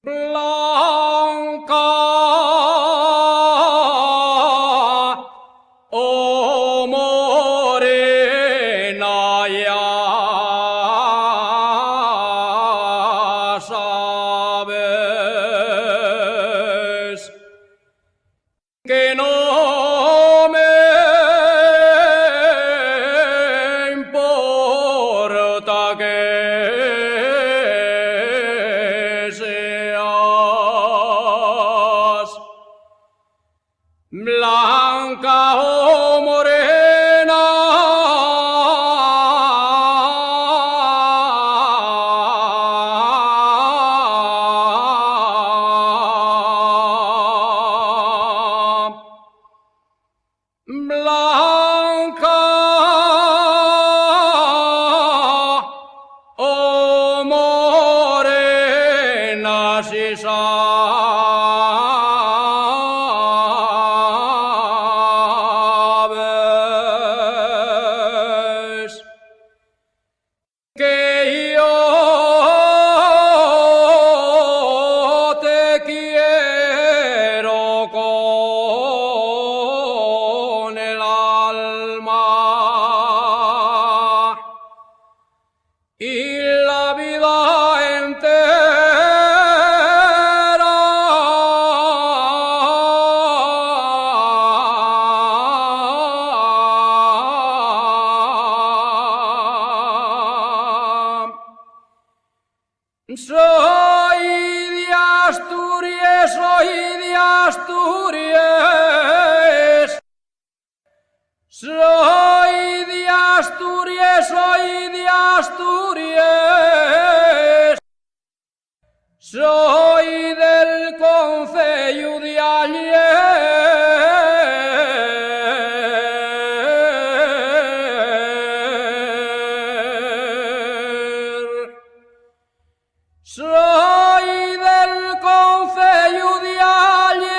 Blanca, oh morena, ya sabes que no me importa que blanca o morena, blanca o morena, si que yo te quiero con el alma y la vida entera. Soy de Asturias, soy de Asturias. Soy de Asturias, soy de Asturias. Soy del concello de Aller. Soy del concello de Aller.